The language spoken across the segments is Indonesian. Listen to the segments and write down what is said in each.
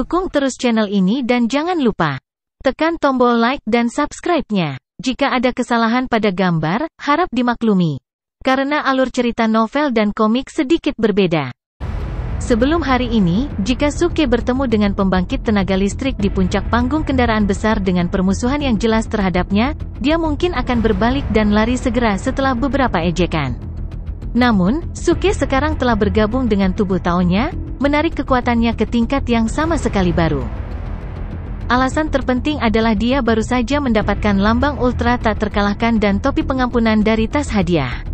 Dukung terus channel ini dan jangan lupa tekan tombol like dan subscribe-nya. Jika ada kesalahan pada gambar, harap dimaklumi. Karena alur cerita novel dan komik sedikit berbeda. Sebelum hari ini, jika Suke bertemu dengan pembangkit tenaga listrik di puncak panggung kendaraan besar dengan permusuhan yang jelas terhadapnya, dia mungkin akan berbalik dan lari segera setelah beberapa ejekan. Namun, Suke sekarang telah bergabung dengan tubuh Taonya, menarik kekuatannya ke tingkat yang sama sekali baru. Alasan terpenting adalah dia baru saja mendapatkan lambang ultra tak terkalahkan dan topi pengampunan dari tas hadiah.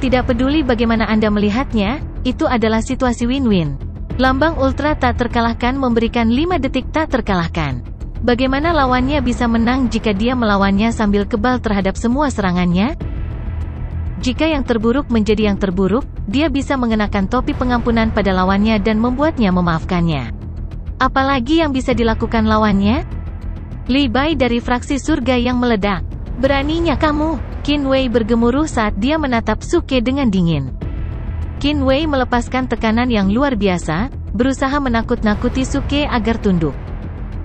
Tidak peduli bagaimana Anda melihatnya, itu adalah situasi win-win. Lambang ultra tak terkalahkan memberikan 5 detik tak terkalahkan. Bagaimana lawannya bisa menang jika dia melawannya sambil kebal terhadap semua serangannya? Jika yang terburuk menjadi yang terburuk, dia bisa mengenakan topi pengampunan pada lawannya dan membuatnya memaafkannya. Apalagi yang bisa dilakukan lawannya? Li Bai dari fraksi surga yang meledak. Beraninya kamu! Qin Wei bergemuruh saat dia menatap Suke dengan dingin. Qin Wei melepaskan tekanan yang luar biasa, berusaha menakut-nakuti Suke agar tunduk.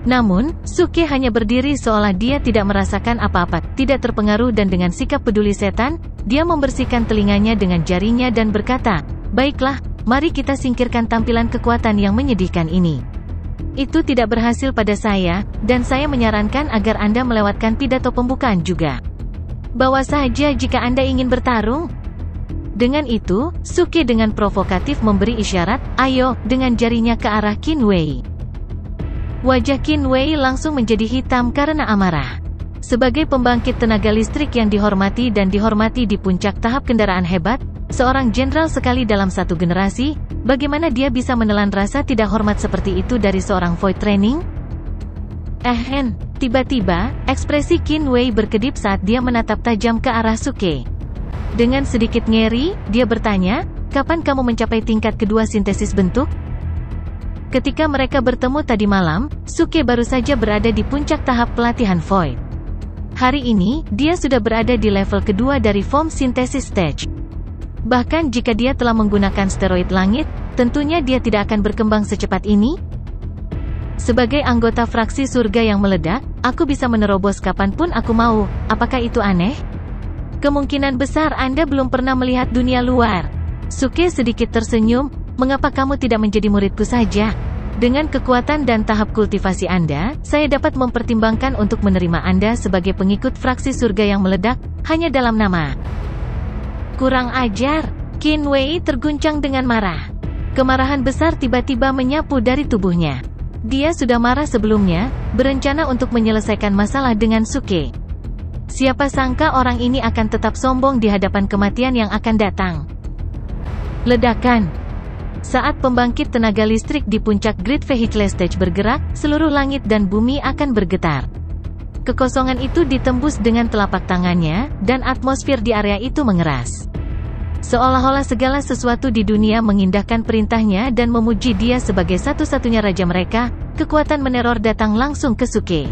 Namun, Suke hanya berdiri seolah dia tidak merasakan apa-apa, tidak terpengaruh dan dengan sikap peduli setan, dia membersihkan telinganya dengan jarinya dan berkata, "Baiklah, mari kita singkirkan tampilan kekuatan yang menyedihkan ini. Itu tidak berhasil pada saya, dan saya menyarankan agar Anda melewatkan pidato pembukaan juga. Bawa saja jika Anda ingin bertarung." Dengan itu, Suke dengan provokatif memberi isyarat, "Ayo," dengan jarinya ke arah Qin Wei. Wajah Qin Wei langsung menjadi hitam karena amarah. Sebagai pembangkit tenaga listrik yang dihormati dan dihormati di puncak tahap kendaraan hebat, seorang jenderal sekali dalam satu generasi, bagaimana dia bisa menelan rasa tidak hormat seperti itu dari seorang void training? Tiba-tiba, ekspresi Qin Wei berkedip saat dia menatap tajam ke arah Suke. Dengan sedikit ngeri, dia bertanya, "Kapan kamu mencapai tingkat kedua sintesis bentuk?" Ketika mereka bertemu tadi malam, Suke baru saja berada di puncak tahap pelatihan void. Hari ini, dia sudah berada di level kedua dari form synthesis stage. Bahkan jika dia telah menggunakan steroid langit, tentunya dia tidak akan berkembang secepat ini. Sebagai anggota fraksi surga yang meledak, aku bisa menerobos kapanpun aku mau. Apakah itu aneh? Kemungkinan besar Anda belum pernah melihat dunia luar. Suke sedikit tersenyum, "Mengapa kamu tidak menjadi muridku saja? Dengan kekuatan dan tahap kultivasi Anda, saya dapat mempertimbangkan untuk menerima Anda sebagai pengikut fraksi surga yang meledak, hanya dalam nama." Kurang ajar! Qin Wei terguncang dengan marah. Kemarahan besar tiba-tiba menyapu dari tubuhnya. Dia sudah marah sebelumnya, berencana untuk menyelesaikan masalah dengan Suke. Siapa sangka orang ini akan tetap sombong di hadapan kematian yang akan datang. Ledakan. Saat pembangkit tenaga listrik di puncak Great Vehicle Stage bergerak, seluruh langit dan bumi akan bergetar. Kekosongan itu ditembus dengan telapak tangannya, dan atmosfer di area itu mengeras. Seolah-olah segala sesuatu di dunia mengindahkan perintahnya dan memuji dia sebagai satu-satunya raja mereka, kekuatan meneror datang langsung ke Suke.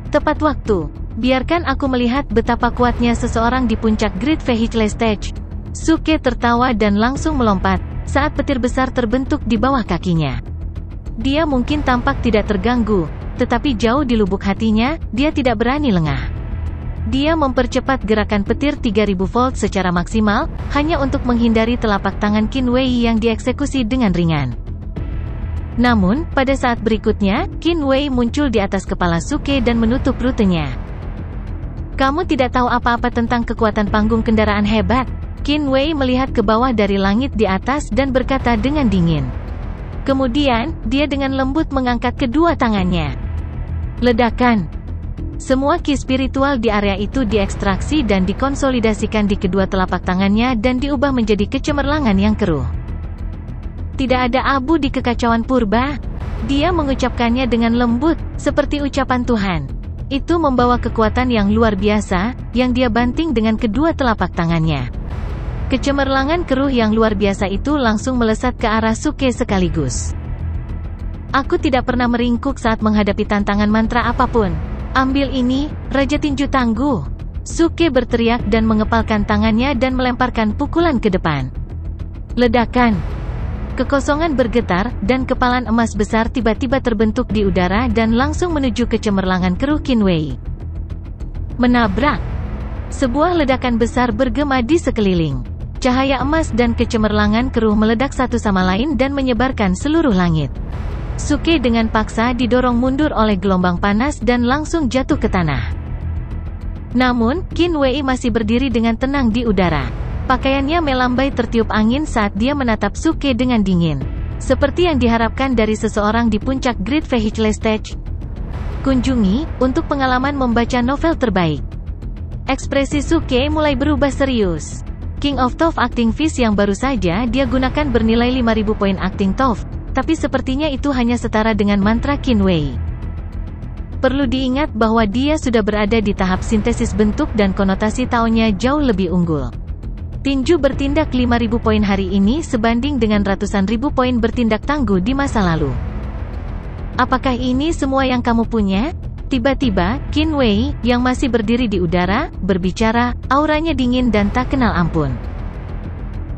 Tepat waktu. Biarkan aku melihat betapa kuatnya seseorang di puncak Great Vehicle Stage. Suke tertawa dan langsung melompat, saat petir besar terbentuk di bawah kakinya. Dia mungkin tampak tidak terganggu, tetapi jauh di lubuk hatinya, dia tidak berani lengah. Dia mempercepat gerakan petir 3000 volt secara maksimal, hanya untuk menghindari telapak tangan Qin Wei yang dieksekusi dengan ringan. Namun, pada saat berikutnya, Qin Wei muncul di atas kepala Suke dan menutup rutenya. "Kamu tidak tahu apa-apa tentang kekuatan panggung kendaraan hebat." Qin Wei melihat ke bawah dari langit di atas dan berkata dengan dingin. Kemudian, dia dengan lembut mengangkat kedua tangannya. Ledakan. Semua ki spiritual di area itu diekstraksi dan dikonsolidasikan di kedua telapak tangannya dan diubah menjadi kecemerlangan yang keruh. Tidak ada abu di kekacauan purba. Dia mengucapkannya dengan lembut, seperti ucapan Tuhan. Itu membawa kekuatan yang luar biasa, yang dia banting dengan kedua telapak tangannya. Kecemerlangan keruh yang luar biasa itu langsung melesat ke arah Suke sekaligus. "Aku tidak pernah meringkuk saat menghadapi tantangan mantra apapun. Ambil ini, Raja Tinju Tangguh." Suke berteriak dan mengepalkan tangannya dan melemparkan pukulan ke depan. Ledakan. Kekosongan bergetar, dan kepalan emas besar tiba-tiba terbentuk di udara dan langsung menuju ke cemerlangan keruh Qinwei. Menabrak. Sebuah ledakan besar bergema di sekeliling. Cahaya emas dan kecemerlangan keruh meledak satu sama lain dan menyebarkan seluruh langit. Suke dengan paksa didorong mundur oleh gelombang panas dan langsung jatuh ke tanah. Namun, Qinwei masih berdiri dengan tenang di udara. Pakaiannya melambai tertiup angin saat dia menatap Suke dengan dingin. Seperti yang diharapkan dari seseorang di puncak Great Vehicle Stage. Kunjungi, untuk pengalaman membaca novel terbaik. Ekspresi Suke mulai berubah serius. King of TOF Acting Fish yang baru saja dia gunakan bernilai 5.000 poin Acting TOF, tapi sepertinya itu hanya setara dengan mantra Qinwei. Perlu diingat bahwa dia sudah berada di tahap sintesis bentuk dan konotasi taonya jauh lebih unggul. Tinju bertindak 5.000 poin hari ini sebanding dengan ratusan ribu poin bertindak tangguh di masa lalu. Apakah ini semua yang kamu punya? Tiba-tiba, Qinwei, yang masih berdiri di udara, berbicara, auranya dingin dan tak kenal ampun.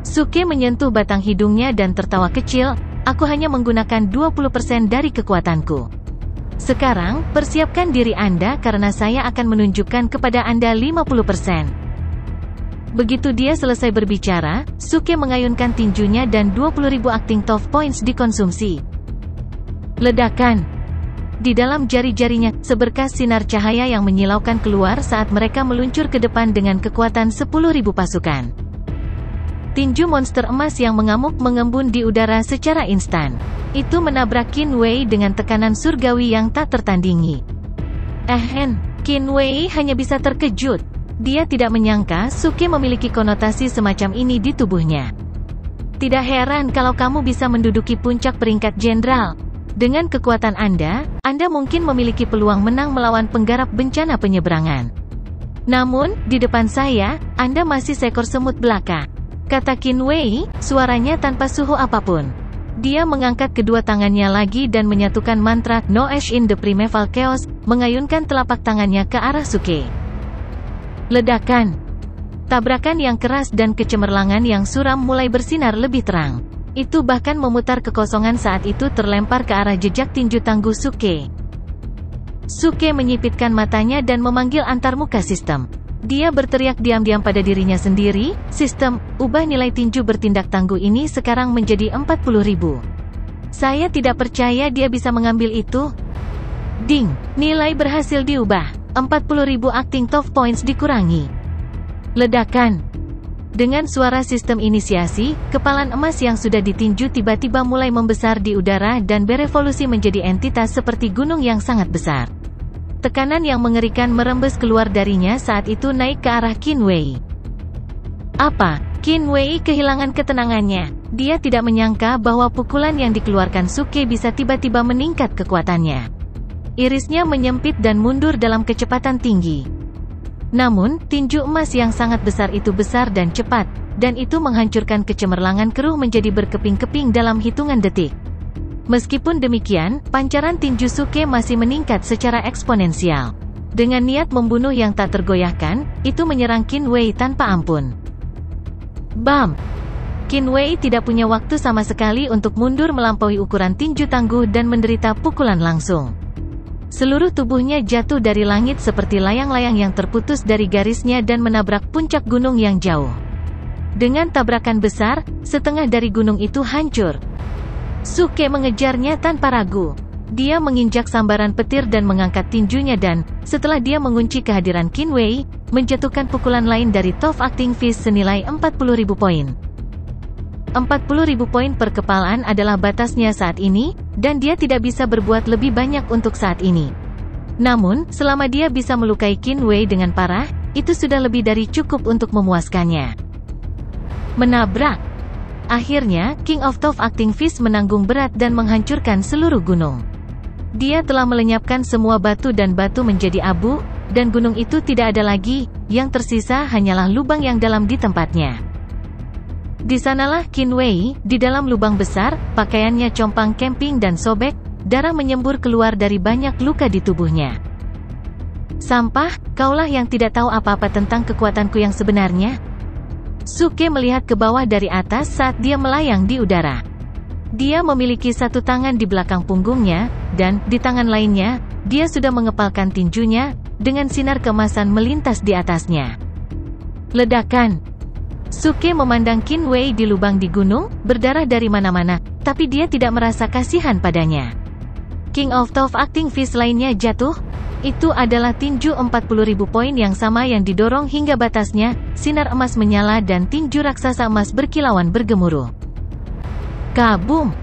Suke menyentuh batang hidungnya dan tertawa kecil, aku hanya menggunakan 20% dari kekuatanku. Sekarang, persiapkan diri Anda karena saya akan menunjukkan kepada Anda 50%. Begitu dia selesai berbicara, Suke mengayunkan tinjunya dan 20.000 Acting TOF Points dikonsumsi. Ledakan. Di dalam jari-jarinya, seberkas sinar cahaya yang menyilaukan keluar saat mereka meluncur ke depan dengan kekuatan 10.000 pasukan. Tinju monster emas yang mengamuk mengembun di udara secara instan. Itu menabrak Qinwei dengan tekanan surgawi yang tak tertandingi. Qinwei hanya bisa terkejut. Dia tidak menyangka Suke memiliki konotasi semacam ini di tubuhnya. Tidak heran kalau kamu bisa menduduki puncak peringkat jenderal. Dengan kekuatan Anda mungkin memiliki peluang menang melawan penggarap bencana penyeberangan. Namun, di depan saya, Anda masih seekor semut belaka, kata Qinwei, suaranya tanpa suhu apapun. Dia mengangkat kedua tangannya lagi dan menyatukan mantra No Ash in the Primeval Chaos, mengayunkan telapak tangannya ke arah Suke. Ledakan. Tabrakan yang keras dan kecemerlangan yang suram mulai bersinar lebih terang. Itu bahkan memutar kekosongan saat itu terlempar ke arah jejak tinju tangguh Suke. Suke menyipitkan matanya dan memanggil antarmuka sistem. Dia berteriak diam-diam pada dirinya sendiri, sistem, ubah nilai tinju bertindak tangguh ini sekarang menjadi 40.000. Saya tidak percaya dia bisa mengambil itu. Ding, nilai berhasil diubah, 40.000 Acting TOF Points dikurangi. Ledakan. Dengan suara sistem inisiasi, kepalan emas yang sudah ditinju tiba-tiba mulai membesar di udara dan berevolusi menjadi entitas seperti gunung yang sangat besar. Tekanan yang mengerikan merembes keluar darinya saat itu naik ke arah Qinwei. Apa? Qinwei kehilangan ketenangannya. Dia tidak menyangka bahwa pukulan yang dikeluarkan Suke bisa tiba-tiba meningkat kekuatannya. Irisnya menyempit dan mundur dalam kecepatan tinggi. Namun, tinju emas yang sangat besar itu besar dan cepat, dan itu menghancurkan kecemerlangan keruh menjadi berkeping-keping dalam hitungan detik. Meskipun demikian, pancaran tinju Suke masih meningkat secara eksponensial. Dengan niat membunuh yang tak tergoyahkan, itu menyerang Qinwei tanpa ampun. Bam! Qinwei tidak punya waktu sama sekali untuk mundur melampaui ukuran tinju tangguh dan menderita pukulan langsung. Seluruh tubuhnya jatuh dari langit seperti layang-layang yang terputus dari garisnya dan menabrak puncak gunung yang jauh. Dengan tabrakan besar, setengah dari gunung itu hancur. Suke mengejarnya tanpa ragu. Dia menginjak sambaran petir dan mengangkat tinjunya dan, setelah dia mengunci kehadiran Qinwei, menjatuhkan pukulan lain dari TOF Acting Fish senilai 40.000 poin. 40.000 poin per kepalaan adalah batasnya saat ini, dan dia tidak bisa berbuat lebih banyak untuk saat ini. Namun, selama dia bisa melukai Qinwei dengan parah, itu sudah lebih dari cukup untuk memuaskannya. Menabrak. Akhirnya, King of TOF Acting Fish menanggung berat dan menghancurkan seluruh gunung. Dia telah melenyapkan semua batu dan batu menjadi abu, dan gunung itu tidak ada lagi, yang tersisa hanyalah lubang yang dalam di tempatnya. Di sanalah Qinwei, di dalam lubang besar, pakaiannya compang-camping dan sobek, darah menyembur keluar dari banyak luka di tubuhnya. Sampah, kaulah yang tidak tahu apa-apa tentang kekuatanku yang sebenarnya. Suke melihat ke bawah dari atas saat dia melayang di udara. Dia memiliki satu tangan di belakang punggungnya, dan di tangan lainnya, dia sudah mengepalkan tinjunya, dengan sinar keemasan melintas di atasnya. Ledakan. Suke memandang Qin Wei di lubang di gunung, berdarah dari mana-mana, tapi dia tidak merasa kasihan padanya. King of Top Acting Fish lainnya jatuh. Itu adalah tinju 40.000 poin yang sama yang didorong hingga batasnya, sinar emas menyala dan tinju raksasa emas berkilauan bergemuruh. Kabum!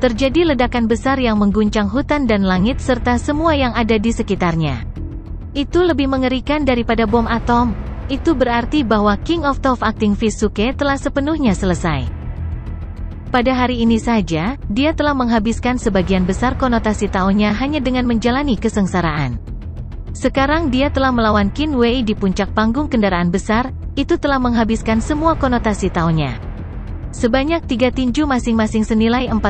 Terjadi ledakan besar yang mengguncang hutan dan langit serta semua yang ada di sekitarnya. Itu lebih mengerikan daripada bom atom. Itu berarti bahwa King of Top Acting Fish Suke telah sepenuhnya selesai. Pada hari ini saja, dia telah menghabiskan sebagian besar konotasi taonya hanya dengan menjalani kesengsaraan. Sekarang dia telah melawan Qin Wei di puncak panggung kendaraan besar, itu telah menghabiskan semua konotasi taonya. Sebanyak 3 tinju masing-masing senilai 40.000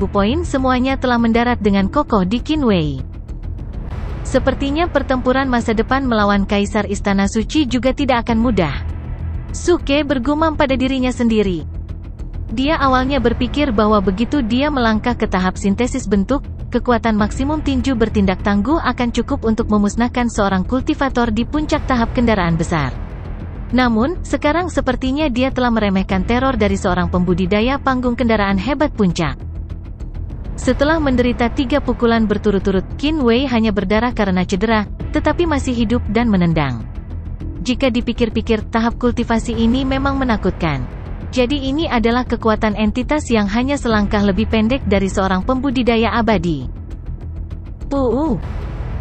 poin semuanya telah mendarat dengan kokoh di Qin Wei. Sepertinya pertempuran masa depan melawan Kaisar Istana Suci juga tidak akan mudah. Suke bergumam pada dirinya sendiri. Dia awalnya berpikir bahwa begitu dia melangkah ke tahap sintesis bentuk, kekuatan maksimum tinju bertindak tangguh akan cukup untuk memusnahkan seorang kultivator di puncak tahap kendaraan besar. Namun, sekarang sepertinya dia telah meremehkan teror dari seorang pembudidaya panggung kendaraan hebat puncak. Setelah menderita 3 pukulan berturut-turut, Qin Wei hanya berdarah karena cedera, tetapi masih hidup dan menendang. Jika dipikir-pikir, tahap kultivasi ini memang menakutkan. Jadi ini adalah kekuatan entitas yang hanya selangkah lebih pendek dari seorang pembudidaya abadi.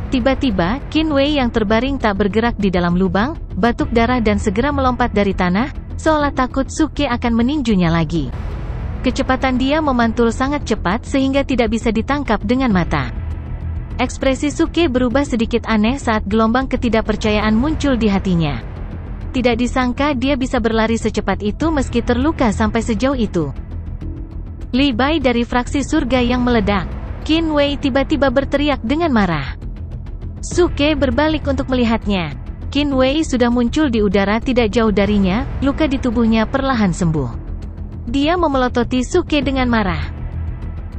Tiba-tiba, Qin Wei yang terbaring tak bergerak di dalam lubang, batuk darah dan segera melompat dari tanah, seolah takut Suke akan meninjunya lagi. Kecepatan dia memantul sangat cepat sehingga tidak bisa ditangkap dengan mata. Ekspresi Suke berubah sedikit aneh saat gelombang ketidakpercayaan muncul di hatinya. Tidak disangka dia bisa berlari secepat itu meski terluka sampai sejauh itu. Li Bai dari fraksi surga yang meledak. Qin Wei tiba-tiba berteriak dengan marah. Suke berbalik untuk melihatnya. Qin Wei sudah muncul di udara tidak jauh darinya, luka di tubuhnya perlahan sembuh. Dia memelototi Suke dengan marah.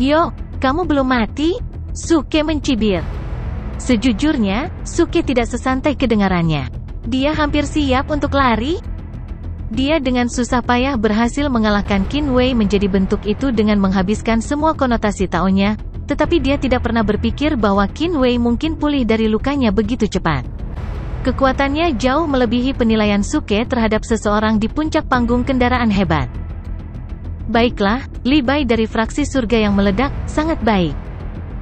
"Yo, kamu belum mati?" Suke mencibir. Sejujurnya, Suke tidak sesantai kedengarannya. Dia hampir siap untuk lari. Dia dengan susah payah berhasil mengalahkan Qin Wei menjadi bentuk itu dengan menghabiskan semua konotasi taonya, tetapi dia tidak pernah berpikir bahwa Qin Wei mungkin pulih dari lukanya begitu cepat. Kekuatannya jauh melebihi penilaian Suke terhadap seseorang di puncak panggung kendaraan hebat. Baiklah, Li Bai dari fraksi surga yang meledak, sangat baik.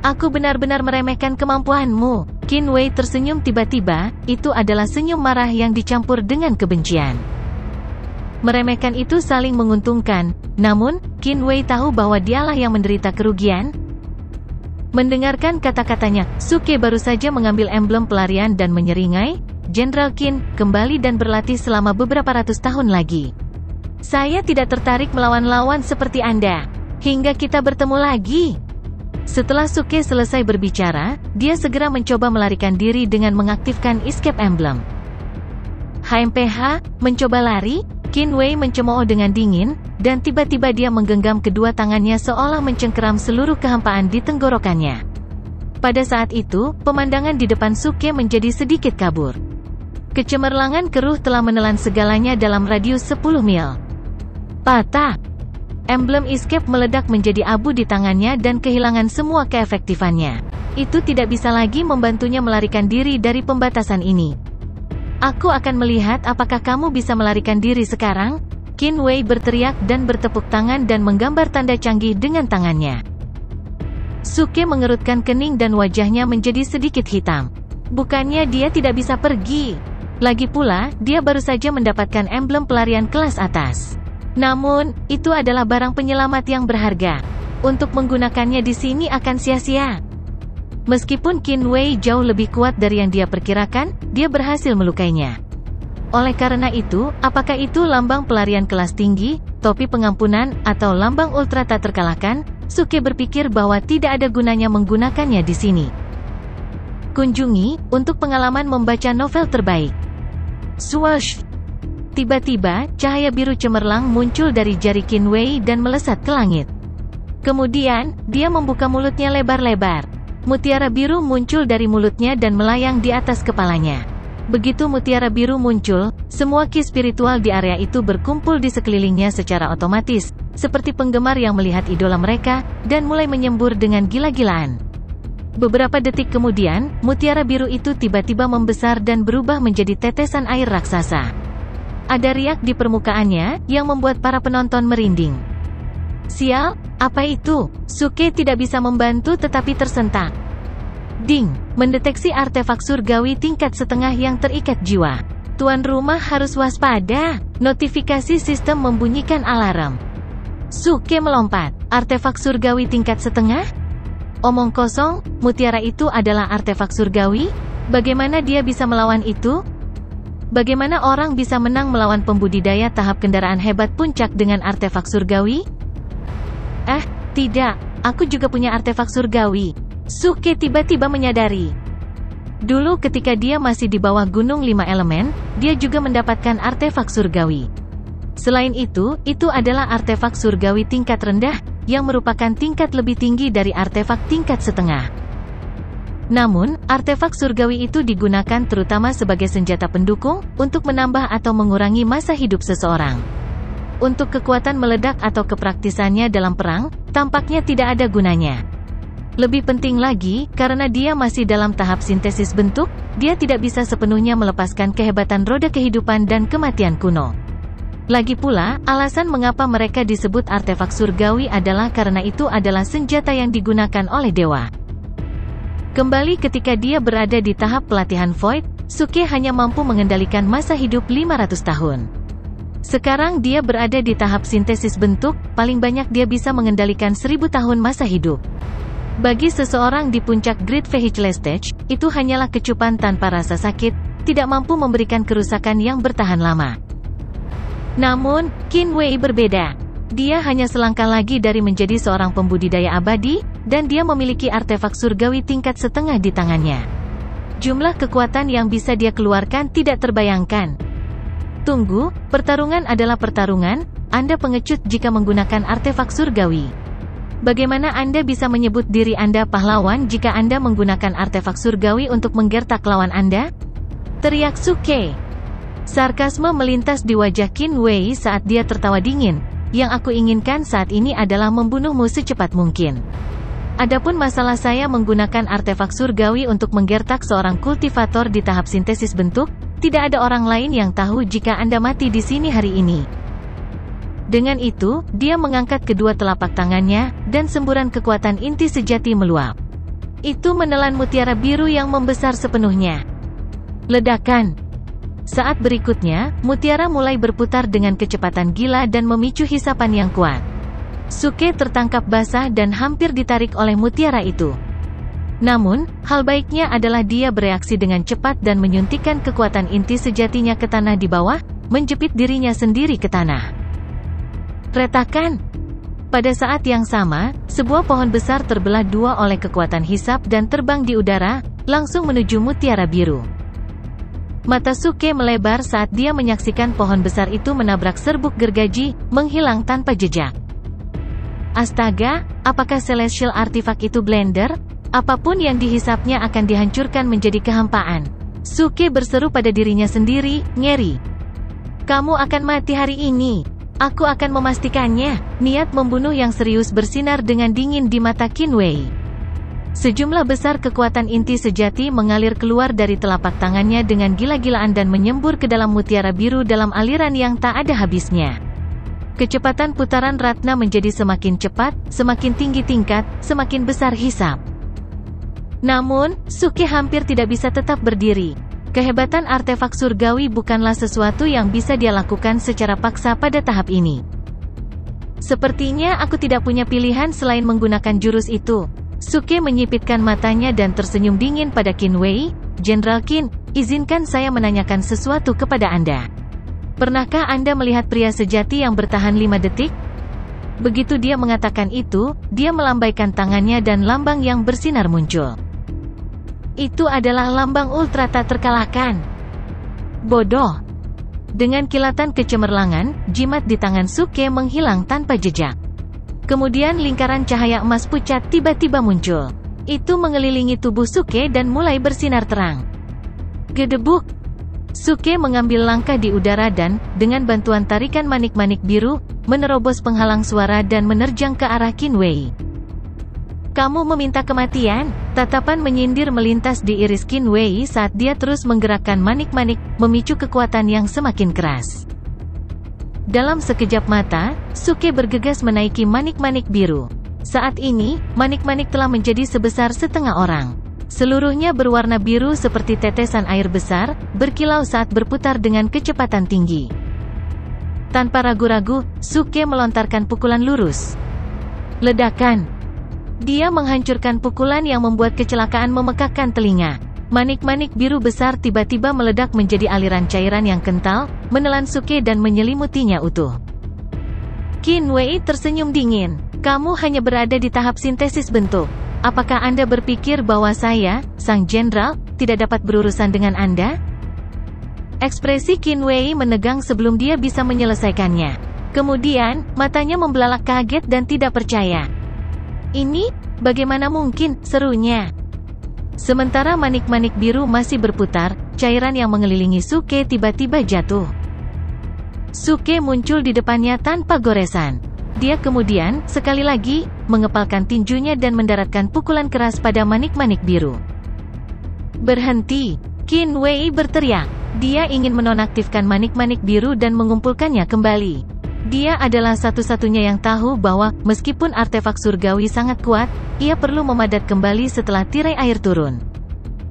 Aku benar-benar meremehkan kemampuanmu. Qin Wei tersenyum tiba-tiba, itu adalah senyum marah yang dicampur dengan kebencian. Meremehkan itu saling menguntungkan, namun, Qin Wei tahu bahwa dialah yang menderita kerugian. Mendengarkan kata-katanya, Suke baru saja mengambil emblem pelarian dan menyeringai, "Jenderal Qin, kembali dan berlatih selama beberapa ratus tahun lagi. Saya tidak tertarik melawan lawan seperti Anda. Hingga kita bertemu lagi." Setelah Suke selesai berbicara, dia segera mencoba melarikan diri dengan mengaktifkan escape emblem. HMPH, mencoba lari? Qin Wei mencemooh dengan dingin, dan tiba-tiba dia menggenggam kedua tangannya seolah mencengkeram seluruh kehampaan di tenggorokannya. Pada saat itu, pemandangan di depan Suke menjadi sedikit kabur. Kecemerlangan keruh telah menelan segalanya dalam radius 10 mil. Patah! Emblem escape meledak menjadi abu di tangannya dan kehilangan semua keefektifannya. Itu tidak bisa lagi membantunya melarikan diri dari pembatasan ini. "Aku akan melihat apakah kamu bisa melarikan diri sekarang." Qin Wei berteriak dan bertepuk tangan dan menggambar tanda canggih dengan tangannya. Suke mengerutkan kening dan wajahnya menjadi sedikit hitam. Bukannya dia tidak bisa pergi. Lagi pula, dia baru saja mendapatkan emblem pelarian kelas atas. Namun, itu adalah barang penyelamat yang berharga. Untuk menggunakannya di sini akan sia-sia. Meskipun Qin Wei jauh lebih kuat dari yang dia perkirakan, dia berhasil melukainya. Oleh karena itu, apakah itu lambang pelarian kelas tinggi, topi pengampunan, atau lambang ultra tak terkalahkan? Suke berpikir bahwa tidak ada gunanya menggunakannya di sini. Kunjungi, untuk pengalaman membaca novel terbaik. Swoosh! Tiba-tiba, cahaya biru cemerlang muncul dari jari Qin Wei dan melesat ke langit. Kemudian, dia membuka mulutnya lebar-lebar. Mutiara biru muncul dari mulutnya dan melayang di atas kepalanya. Begitu mutiara biru muncul, semua ki spiritual di area itu berkumpul di sekelilingnya secara otomatis, seperti penggemar yang melihat idola mereka, dan mulai menyembur dengan gila-gilaan. Beberapa detik kemudian, mutiara biru itu tiba-tiba membesar dan berubah menjadi tetesan air raksasa. Ada riak di permukaannya, yang membuat para penonton merinding. Sial, apa itu? Suke tidak bisa membantu tetapi tersentak. Ding, mendeteksi artefak surgawi tingkat setengah yang terikat jiwa. Tuan rumah harus waspada. Notifikasi sistem membunyikan alarm. Suke melompat. Artefak surgawi tingkat setengah? Omong kosong, mutiara itu adalah artefak surgawi? Bagaimana dia bisa melawan itu? Bagaimana orang bisa menang melawan pembudidaya tahap kendaraan hebat puncak dengan artefak surgawi? Tidak, aku juga punya artefak surgawi. Suke tiba-tiba menyadari. Dulu ketika dia masih di bawah Gunung 5 Elemen, dia juga mendapatkan artefak surgawi. Selain itu adalah artefak surgawi tingkat rendah, yang merupakan tingkat lebih tinggi dari artefak tingkat setengah. Namun, artefak surgawi itu digunakan terutama sebagai senjata pendukung, untuk menambah atau mengurangi masa hidup seseorang. Untuk kekuatan meledak atau kepraktisannya dalam perang, tampaknya tidak ada gunanya. Lebih penting lagi, karena dia masih dalam tahap sintesis bentuk, dia tidak bisa sepenuhnya melepaskan kehebatan roda kehidupan dan kematian kuno. Lagi pula, alasan mengapa mereka disebut artefak surgawi adalah karena itu adalah senjata yang digunakan oleh dewa. Kembali ketika dia berada di tahap pelatihan Void, Suke hanya mampu mengendalikan masa hidup 500 tahun. Sekarang dia berada di tahap sintesis bentuk, paling banyak dia bisa mengendalikan 1000 tahun masa hidup. Bagi seseorang di puncak Great Vehicle Stage, itu hanyalah kecupan tanpa rasa sakit, tidak mampu memberikan kerusakan yang bertahan lama. Namun, Qin Wei berbeda. Dia hanya selangkah lagi dari menjadi seorang pembudidaya abadi, dan dia memiliki artefak surgawi tingkat setengah di tangannya. Jumlah kekuatan yang bisa dia keluarkan tidak terbayangkan. Tunggu, pertarungan adalah pertarungan, Anda pengecut jika menggunakan artefak surgawi. Bagaimana Anda bisa menyebut diri Anda pahlawan jika Anda menggunakan artefak surgawi untuk menggertak lawan Anda? Teriak Suke. Sarkasme melintas di wajah Qin Wei saat dia tertawa dingin. Yang aku inginkan saat ini adalah membunuhmu secepat mungkin. Adapun masalah saya menggunakan artefak surgawi untuk menggertak seorang kultivator di tahap sintesis bentuk, tidak ada orang lain yang tahu jika Anda mati di sini hari ini. Dengan itu, dia mengangkat kedua telapak tangannya, dan semburan kekuatan inti sejati meluap. Itu menelan mutiara biru yang membesar sepenuhnya. Ledakan. Saat berikutnya, mutiara mulai berputar dengan kecepatan gila dan memicu hisapan yang kuat. Suke tertangkap basah dan hampir ditarik oleh mutiara itu. Namun, hal baiknya adalah dia bereaksi dengan cepat dan menyuntikkan kekuatan inti sejatinya ke tanah di bawah, menjepit dirinya sendiri ke tanah. Retakan. Pada saat yang sama, sebuah pohon besar terbelah dua oleh kekuatan hisap dan terbang di udara, langsung menuju mutiara biru. Mata Suke melebar saat dia menyaksikan pohon besar itu menabrak serbuk gergaji, menghilang tanpa jejak. Astaga, apakah Celestial Artifact itu blender? Apapun yang dihisapnya akan dihancurkan menjadi kehampaan. Suke berseru pada dirinya sendiri, ngeri. Kamu akan mati hari ini. Aku akan memastikannya. Niat membunuh yang serius bersinar dengan dingin di mata Qin Wei. Sejumlah besar kekuatan inti sejati mengalir keluar dari telapak tangannya dengan gila-gilaan dan menyembur ke dalam mutiara biru dalam aliran yang tak ada habisnya. Kecepatan putaran ratna menjadi semakin cepat, semakin tinggi tingkat, semakin besar hisap. Namun, Suke hampir tidak bisa tetap berdiri. Kehebatan artefak surgawi bukanlah sesuatu yang bisa dia lakukan secara paksa pada tahap ini. Sepertinya aku tidak punya pilihan selain menggunakan jurus itu. Suke menyipitkan matanya dan tersenyum dingin pada Qin Wei. Jenderal Qin, izinkan saya menanyakan sesuatu kepada Anda. Pernahkah Anda melihat pria sejati yang bertahan 5 detik? Begitu dia mengatakan itu, dia melambaikan tangannya dan lambang yang bersinar muncul. Itu adalah lambang ultra tak terkalahkan. Bodoh. Dengan kilatan kecemerlangan, jimat di tangan Suke menghilang tanpa jejak. Kemudian lingkaran cahaya emas pucat tiba-tiba muncul. Itu mengelilingi tubuh Suke dan mulai bersinar terang. Gedebuk. Suke mengambil langkah di udara dan, dengan bantuan tarikan manik-manik biru, menerobos penghalang suara dan menerjang ke arah Qin Wei. Kamu meminta kematian? Tatapan menyindir melintas di iris Qin Wei saat dia terus menggerakkan manik-manik, memicu kekuatan yang semakin keras. Dalam sekejap mata, Suke bergegas menaiki manik-manik biru. Saat ini, manik-manik telah menjadi sebesar setengah orang. Seluruhnya berwarna biru seperti tetesan air besar, berkilau saat berputar dengan kecepatan tinggi. Tanpa ragu-ragu, Suke melontarkan pukulan lurus. Ledakan. Dia menghancurkan pukulan yang membuat kecelakaan memekakkan telinga. Manik-manik biru besar tiba-tiba meledak menjadi aliran cairan yang kental, menelan Suke dan menyelimutinya utuh. Qin Wei tersenyum dingin. Kamu hanya berada di tahap sintesis bentuk. Apakah Anda berpikir bahwa saya, Sang Jenderal, tidak dapat berurusan dengan Anda? Ekspresi Qin Wei menegang sebelum dia bisa menyelesaikannya. Kemudian, matanya membelalak kaget dan tidak percaya. Ini, bagaimana mungkin, serunya. Sementara manik-manik biru masih berputar, cairan yang mengelilingi Suke tiba-tiba jatuh. Suke muncul di depannya tanpa goresan. Dia kemudian, sekali lagi, mengepalkan tinjunya dan mendaratkan pukulan keras pada manik-manik biru. Berhenti! Qin Wei berteriak. Dia ingin menonaktifkan manik-manik biru dan mengumpulkannya kembali. Dia adalah satu-satunya yang tahu bahwa, meskipun artefak surgawi sangat kuat, ia perlu memadat kembali setelah tirai air turun.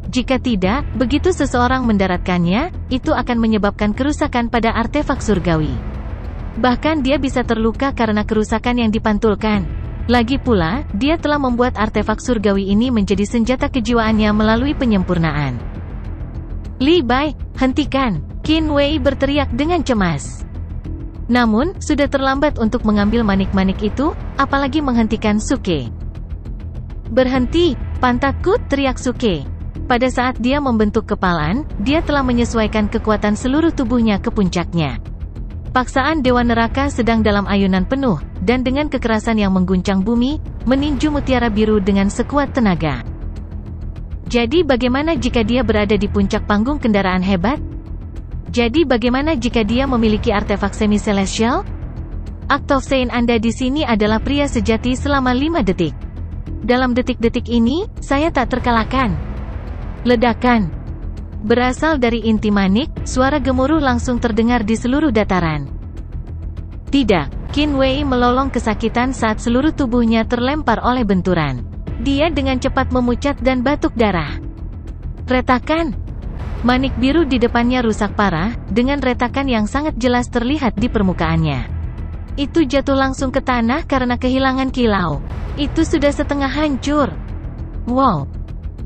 Jika tidak, begitu seseorang mendaratkannya, itu akan menyebabkan kerusakan pada artefak surgawi. Bahkan dia bisa terluka karena kerusakan yang dipantulkan. Lagi pula, dia telah membuat artefak surgawi ini menjadi senjata kejiwaannya melalui penyempurnaan. Li Bai, hentikan! Qin Wei berteriak dengan cemas. Namun, sudah terlambat untuk mengambil manik-manik itu, apalagi menghentikan Suke. Berhenti, pantatku, teriak Suke. Pada saat dia membentuk kepalan, dia telah menyesuaikan kekuatan seluruh tubuhnya ke puncaknya. Paksaan Dewa Neraka sedang dalam ayunan penuh, dan dengan kekerasan yang mengguncang bumi, meninju mutiara biru dengan sekuat tenaga. Jadi bagaimana jika dia berada di puncak panggung kendaraan hebat? Jadi bagaimana jika dia memiliki artefak semi-celestial? Octave Anda di sini adalah pria sejati selama 5 detik. Dalam detik-detik ini, saya tak terkalahkan. Ledakan. Berasal dari inti manik, suara gemuruh langsung terdengar di seluruh dataran. Tidak, Qin Wei melolong kesakitan saat seluruh tubuhnya terlempar oleh benturan. Dia dengan cepat memucat dan batuk darah. Retakan. Manik biru di depannya rusak parah, dengan retakan yang sangat jelas terlihat di permukaannya. Itu jatuh langsung ke tanah karena kehilangan kilau. Itu sudah setengah hancur. Wow!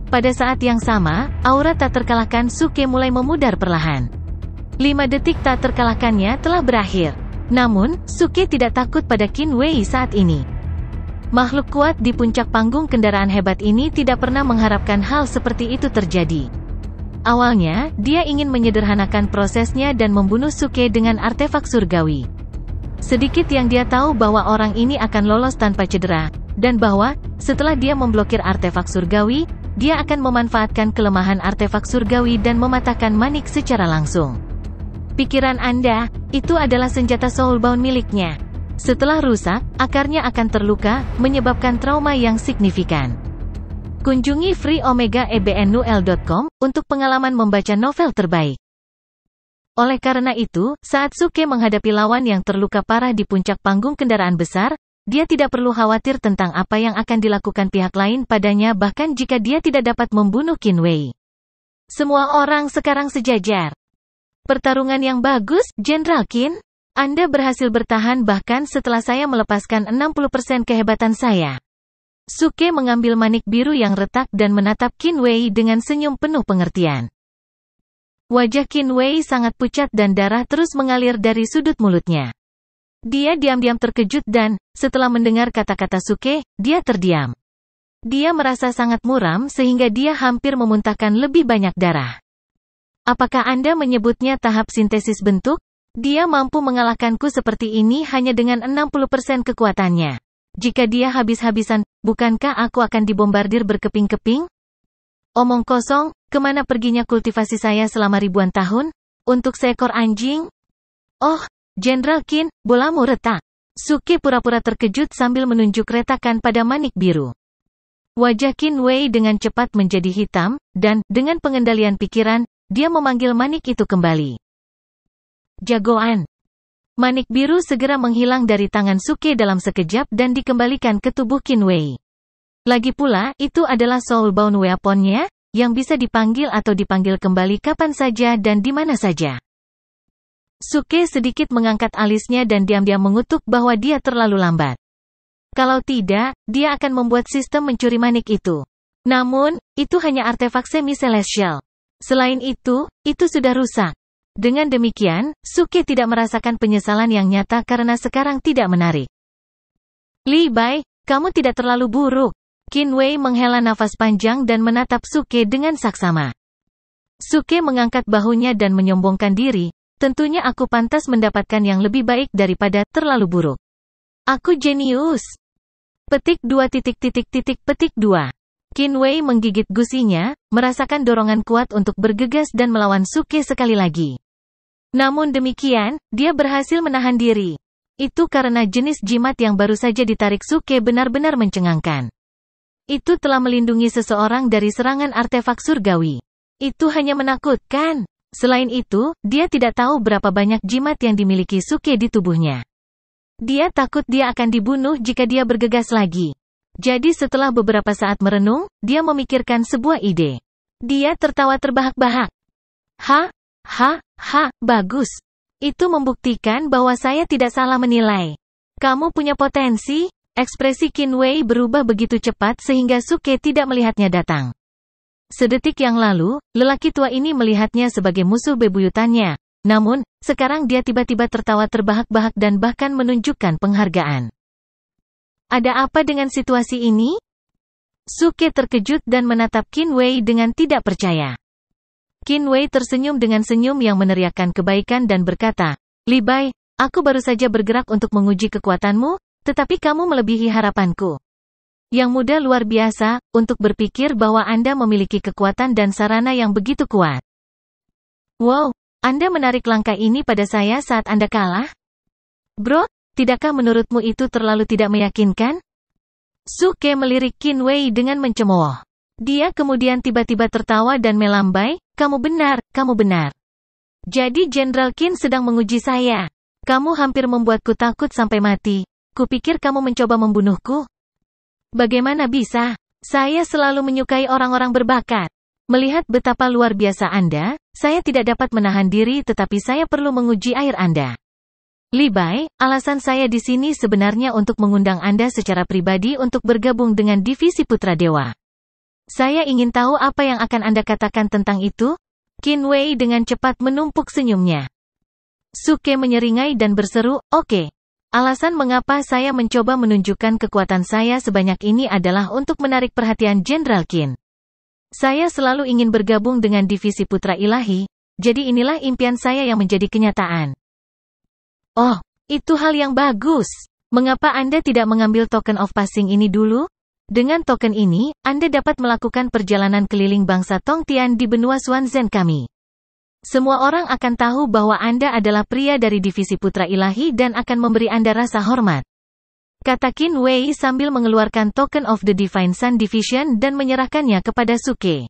Pada saat yang sama, aura tak terkalahkan Suke mulai memudar perlahan. 5 detik tak terkalahkannya telah berakhir. Namun, Suke tidak takut pada Qin Wei saat ini. Makhluk kuat di puncak panggung kendaraan hebat ini tidak pernah mengharapkan hal seperti itu terjadi. Awalnya, dia ingin menyederhanakan prosesnya dan membunuh Suke dengan artefak surgawi. Sedikit yang dia tahu bahwa orang ini akan lolos tanpa cedera, dan bahwa, setelah dia memblokir artefak surgawi, dia akan memanfaatkan kelemahan artefak surgawi dan mematahkan manik secara langsung. Pikiran Anda, itu adalah senjata soulbound miliknya. Setelah rusak, akarnya akan terluka, menyebabkan trauma yang signifikan. Kunjungi freeomegaebnul.com untuk pengalaman membaca novel terbaik. Oleh karena itu, saat Suke menghadapi lawan yang terluka parah di puncak panggung kendaraan besar, dia tidak perlu khawatir tentang apa yang akan dilakukan pihak lain padanya bahkan jika dia tidak dapat membunuh Qin Wei. Semua orang sekarang sejajar. Pertarungan yang bagus, Jenderal Qin. Anda berhasil bertahan bahkan setelah saya melepaskan 60% kehebatan saya. Suke mengambil manik biru yang retak dan menatap Qin Wei dengan senyum penuh pengertian. Wajah Qin Wei sangat pucat dan darah terus mengalir dari sudut mulutnya. Dia diam-diam terkejut dan, setelah mendengar kata-kata Suke, dia terdiam. Dia merasa sangat muram sehingga dia hampir memuntahkan lebih banyak darah. Apakah Anda menyebutnya tahap sintesis bentuk? Dia mampu mengalahkanku seperti ini hanya dengan 60% kekuatannya. Jika dia habis-habisan, bukankah aku akan dibombardir berkeping-keping? Omong kosong, kemana perginya kultivasi saya selama ribuan tahun? Untuk seekor anjing? Oh, Jenderal Qin, bolamu retak. Suke pura-pura terkejut sambil menunjuk retakan pada manik biru. Wajah Qin Wei dengan cepat menjadi hitam, dan, dengan pengendalian pikiran, dia memanggil manik itu kembali. Jagoan. Manik biru segera menghilang dari tangan Suke dalam sekejap dan dikembalikan ke tubuh Qin Wei. Lagi pula, itu adalah soulbound weapon-nya, yang bisa dipanggil atau dipanggil kembali kapan saja dan di mana saja. Suke sedikit mengangkat alisnya dan diam-diam mengutuk bahwa dia terlalu lambat. Kalau tidak, dia akan membuat sistem mencuri manik itu. Namun, itu hanya artefak semi-celestial. Selain itu sudah rusak. Dengan demikian, Suke tidak merasakan penyesalan yang nyata karena sekarang tidak menarik. Li Bai, kamu tidak terlalu buruk. Qin Wei menghela nafas panjang dan menatap Suke dengan saksama. Suke mengangkat bahunya dan menyombongkan diri, tentunya aku pantas mendapatkan yang lebih baik daripada terlalu buruk. Aku jenius. Petik 2. Petik 2. Qin Wei menggigit gusinya, merasakan dorongan kuat untuk bergegas dan melawan Suke sekali lagi. Namun demikian, dia berhasil menahan diri. Itu karena jenis jimat yang baru saja ditarik Suke benar-benar mencengangkan. Itu telah melindungi seseorang dari serangan artefak surgawi. Itu hanya menakutkan. Selain itu, dia tidak tahu berapa banyak jimat yang dimiliki Suke di tubuhnya. Dia takut dia akan dibunuh jika dia bergegas lagi. Jadi setelah beberapa saat merenung, dia memikirkan sebuah ide. Dia tertawa terbahak-bahak. Bagus. Itu membuktikan bahwa saya tidak salah menilai. Kamu punya potensi. Ekspresi Qin Wei berubah begitu cepat sehingga Suke tidak melihatnya datang. Sedetik yang lalu, lelaki tua ini melihatnya sebagai musuh bebuyutannya. Namun, sekarang dia tiba-tiba tertawa terbahak-bahak dan bahkan menunjukkan penghargaan. Ada apa dengan situasi ini? Suke terkejut dan menatap Qin Wei dengan tidak percaya. Qin Wei tersenyum dengan senyum yang meneriakkan kebaikan dan berkata, Li Bai, aku baru saja bergerak untuk menguji kekuatanmu, tetapi kamu melebihi harapanku. Yang muda luar biasa, untuk berpikir bahwa Anda memiliki kekuatan dan sarana yang begitu kuat. Wow, Anda menarik langkah ini pada saya saat Anda kalah? Bro, tidakkah menurutmu itu terlalu tidak meyakinkan? Suke melirik Qin Wei dengan mencemooh. Dia kemudian tiba-tiba tertawa dan melambai, kamu benar. Jadi Jenderal Qin sedang menguji saya. Kamu hampir membuatku takut sampai mati. Kupikir kamu mencoba membunuhku. Bagaimana bisa? Saya selalu menyukai orang-orang berbakat. Melihat betapa luar biasa Anda, saya tidak dapat menahan diri tetapi saya perlu menguji air Anda. Li Bai, alasan saya di sini sebenarnya untuk mengundang Anda secara pribadi untuk bergabung dengan Divisi Putra Dewa. Saya ingin tahu apa yang akan Anda katakan tentang itu? Qin Wei dengan cepat menumpuk senyumnya. Suke menyeringai dan berseru, oke. Alasan mengapa saya mencoba menunjukkan kekuatan saya sebanyak ini adalah untuk menarik perhatian Jenderal Qin. Saya selalu ingin bergabung dengan Divisi Putra Ilahi, jadi inilah impian saya yang menjadi kenyataan. Oh, itu hal yang bagus. Mengapa Anda tidak mengambil token of passing ini dulu? Dengan token ini, Anda dapat melakukan perjalanan keliling bangsa Tongtian di benua Xuanzhen kami. Semua orang akan tahu bahwa Anda adalah pria dari Divisi Putra Ilahi dan akan memberi Anda rasa hormat. Kata Qin Wei sambil mengeluarkan token of the Divine Sun Division dan menyerahkannya kepada Suke.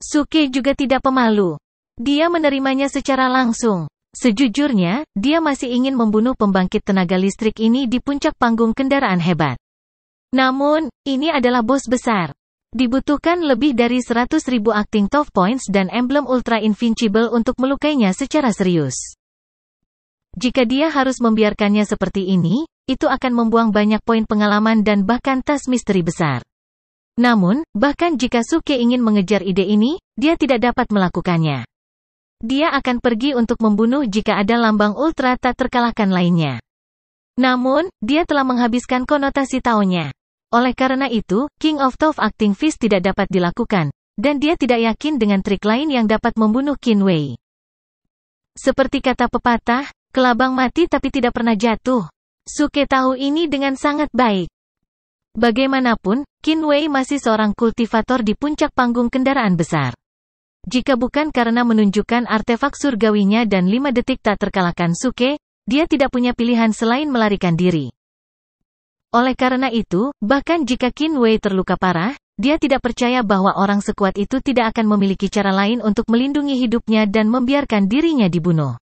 Suke juga tidak pemalu. Dia menerimanya secara langsung. Sejujurnya, dia masih ingin membunuh pembangkit tenaga listrik ini di puncak panggung kendaraan hebat. Namun, ini adalah bos besar. Dibutuhkan lebih dari 100.000 acting top points dan emblem Ultra Invincible untuk melukainya secara serius. Jika dia harus membiarkannya seperti ini, itu akan membuang banyak poin pengalaman dan bahkan tas misteri besar. Namun, bahkan jika Suke ingin mengejar ide ini, dia tidak dapat melakukannya. Dia akan pergi untuk membunuh jika ada lambang ultra tak terkalahkan lainnya. Namun, dia telah menghabiskan konotasi taunya. Oleh karena itu, King of Tough Acting Fist tidak dapat dilakukan, dan dia tidak yakin dengan trik lain yang dapat membunuh Qin Wei. Seperti kata pepatah, kelabang mati tapi tidak pernah jatuh. Suke tahu ini dengan sangat baik. Bagaimanapun, Qin Wei masih seorang kultivator di puncak panggung kendaraan besar. Jika bukan karena menunjukkan artefak surgawinya dan 5 detik tak terkalahkan Suke, dia tidak punya pilihan selain melarikan diri. Oleh karena itu, bahkan jika Qin Wei terluka parah, dia tidak percaya bahwa orang sekuat itu tidak akan memiliki cara lain untuk melindungi hidupnya dan membiarkan dirinya dibunuh.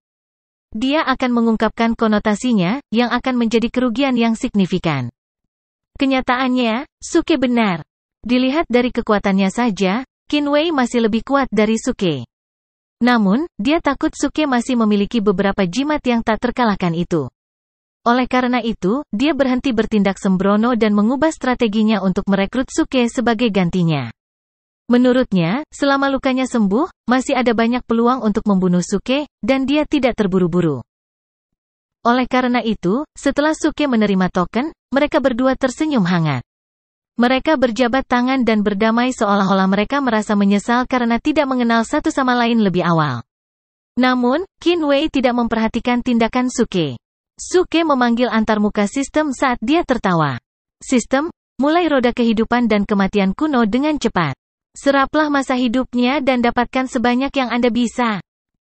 Dia akan mengungkapkan konotasinya, yang akan menjadi kerugian yang signifikan. Kenyataannya, Suke benar. Dilihat dari kekuatannya saja, Qin Wei masih lebih kuat dari Suke. Namun, dia takut Suke masih memiliki beberapa jimat yang tak terkalahkan itu. Oleh karena itu, dia berhenti bertindak sembrono dan mengubah strateginya untuk merekrut Suke sebagai gantinya. Menurutnya, selama lukanya sembuh, masih ada banyak peluang untuk membunuh Suke, dan dia tidak terburu-buru. Oleh karena itu, setelah Suke menerima token, mereka berdua tersenyum hangat. Mereka berjabat tangan dan berdamai seolah-olah mereka merasa menyesal karena tidak mengenal satu sama lain lebih awal. Namun, Qin Wei tidak memperhatikan tindakan Suke. Suke memanggil antarmuka sistem saat dia tertawa. Sistem, mulai roda kehidupan dan kematian kuno dengan cepat. Seraplah masa hidupnya dan dapatkan sebanyak yang Anda bisa.